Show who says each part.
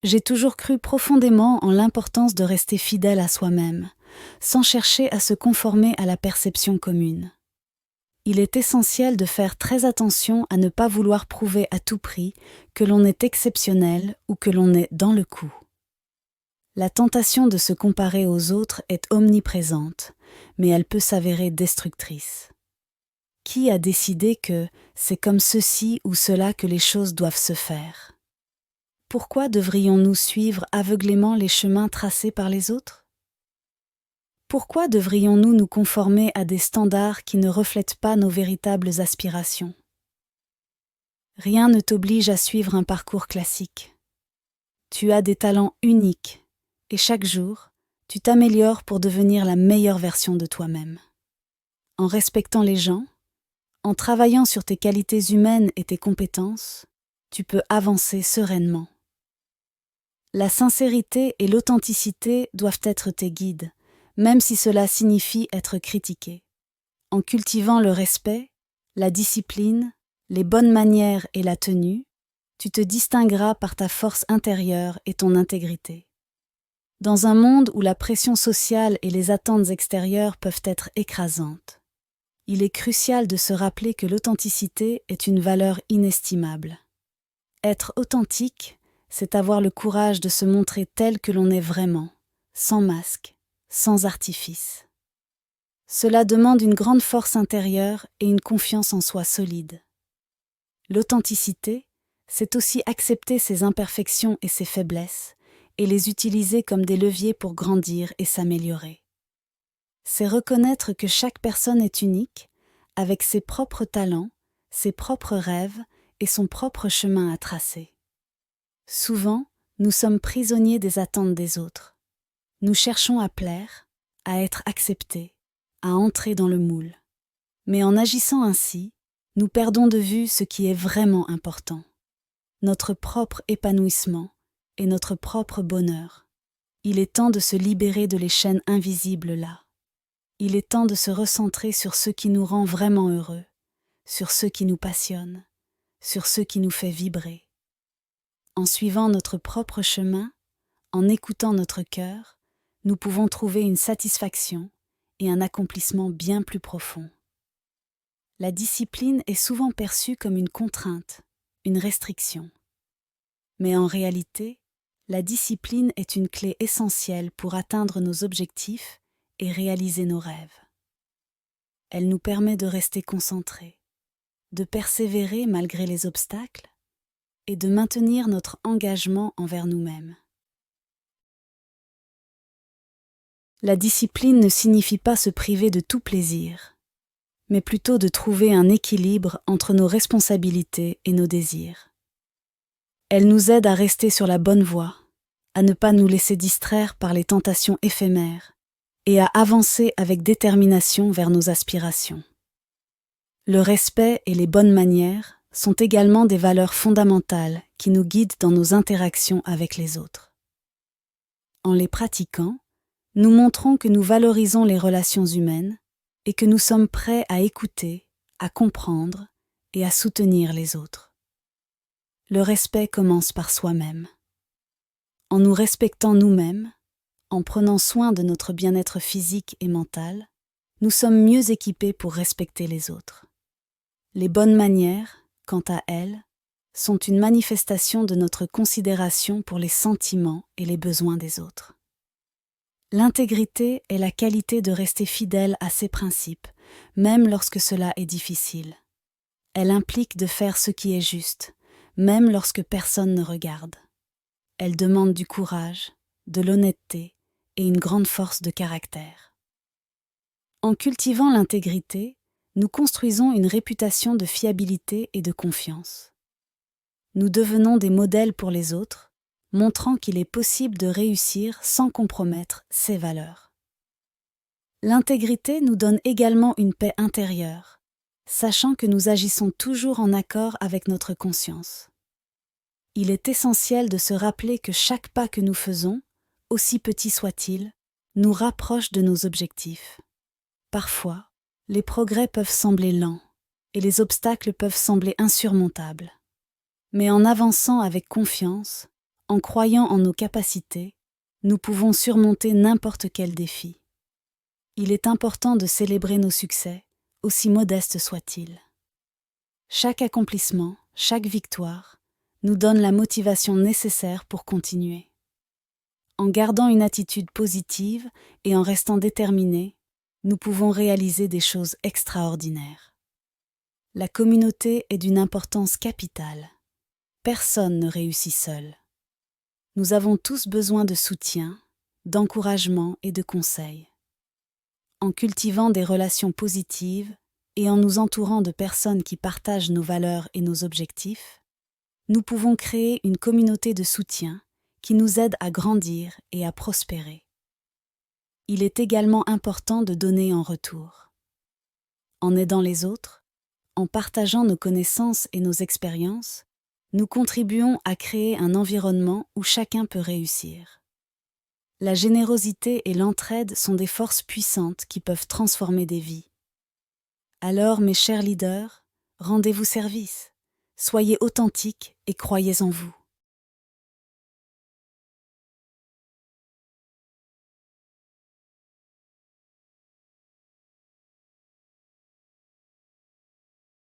Speaker 1: J'ai toujours cru profondément en l'importance de rester fidèle à soi-même, sans chercher à se conformer à la perception commune. Il est essentiel de faire très attention à ne pas vouloir prouver à tout prix que l'on est exceptionnel ou que l'on est dans le coup. La tentation de se comparer aux autres est omniprésente, mais elle peut s'avérer destructrice. Qui a décidé que c'est comme ceci ou cela que les choses doivent se faire ? Pourquoi devrions-nous suivre aveuglément les chemins tracés par les autres ? Pourquoi devrions-nous nous conformer à des standards qui ne reflètent pas nos véritables aspirations ? Rien ne t'oblige à suivre un parcours classique. Tu as des talents uniques et chaque jour, tu t'améliores pour devenir la meilleure version de toi-même. En respectant les gens, en travaillant sur tes qualités humaines et tes compétences, tu peux avancer sereinement. La sincérité et l'authenticité doivent être tes guides, même si cela signifie être critiqué. En cultivant le respect, la discipline, les bonnes manières et la tenue, tu te distingueras par ta force intérieure et ton intégrité. Dans un monde où la pression sociale et les attentes extérieures peuvent être écrasantes, il est crucial de se rappeler que l'authenticité est une valeur inestimable. Être authentique, c'est avoir le courage de se montrer tel que l'on est vraiment, sans masque, sans artifice. Cela demande une grande force intérieure et une confiance en soi solide. L'authenticité, c'est aussi accepter ses imperfections et ses faiblesses et les utiliser comme des leviers pour grandir et s'améliorer. C'est reconnaître que chaque personne est unique, avec ses propres talents, ses propres rêves et son propre chemin à tracer. Souvent, nous sommes prisonniers des attentes des autres. Nous cherchons à plaire, à être acceptés, à entrer dans le moule. Mais en agissant ainsi, nous perdons de vue ce qui est vraiment important, notre propre épanouissement et notre propre bonheur. Il est temps de se libérer de les chaînes invisibles là. Il est temps de se recentrer sur ce qui nous rend vraiment heureux, sur ce qui nous passionne, sur ce qui nous fait vibrer. En suivant notre propre chemin, en écoutant notre cœur, nous pouvons trouver une satisfaction et un accomplissement bien plus profond. La discipline est souvent perçue comme une contrainte, une restriction. Mais en réalité, la discipline est une clé essentielle pour atteindre nos objectifs et réaliser nos rêves. Elle nous permet de rester concentrés, de persévérer malgré les obstacles et de maintenir notre engagement envers nous-mêmes. La discipline ne signifie pas se priver de tout plaisir, mais plutôt de trouver un équilibre entre nos responsabilités et nos désirs. Elle nous aide à rester sur la bonne voie, à ne pas nous laisser distraire par les tentations éphémères et à avancer avec détermination vers nos aspirations. Le respect et les bonnes manières sont également des valeurs fondamentales qui nous guident dans nos interactions avec les autres. En les pratiquant, nous montrons que nous valorisons les relations humaines et que nous sommes prêts à écouter, à comprendre et à soutenir les autres. Le respect commence par soi-même. En nous respectant nous-mêmes, en prenant soin de notre bien-être physique et mental, nous sommes mieux équipés pour respecter les autres. Les bonnes manières, quant à elles, sont une manifestation de notre considération pour les sentiments et les besoins des autres. L'intégrité est la qualité de rester fidèle à ses principes, même lorsque cela est difficile. Elle implique de faire ce qui est juste, même lorsque personne ne regarde. Elle demande du courage, de l'honnêteté et une grande force de caractère. En cultivant l'intégrité, nous construisons une réputation de fiabilité et de confiance. Nous devenons des modèles pour les autres, montrant qu'il est possible de réussir sans compromettre ses valeurs. L'intégrité nous donne également une paix intérieure, sachant que nous agissons toujours en accord avec notre conscience. Il est essentiel de se rappeler que chaque pas que nous faisons, aussi petit soit-il, nous rapproche de nos objectifs. Parfois, les progrès peuvent sembler lents et les obstacles peuvent sembler insurmontables. Mais en avançant avec confiance, En croyant en nos capacités, nous pouvons surmonter n'importe quel défi. Il est important de célébrer nos succès, aussi modestes soient-ils. Chaque accomplissement, chaque victoire, nous donne la motivation nécessaire pour continuer. En gardant une attitude positive et en restant déterminés, nous pouvons réaliser des choses extraordinaires. La communauté est d'une importance capitale. Personne ne réussit seul. Nous avons tous besoin de soutien, d'encouragement et de conseils. En cultivant des relations positives et en nous entourant de personnes qui partagent nos valeurs et nos objectifs, nous pouvons créer une communauté de soutien qui nous aide à grandir et à prospérer. Il est également important de donner en retour. En aidant les autres, en partageant nos connaissances et nos expériences, nous contribuons à créer un environnement où chacun peut réussir. La générosité et l'entraide sont des forces puissantes qui peuvent transformer des vies. Alors, mes chers leaders, rendez-vous service, soyez authentiques et croyez en vous.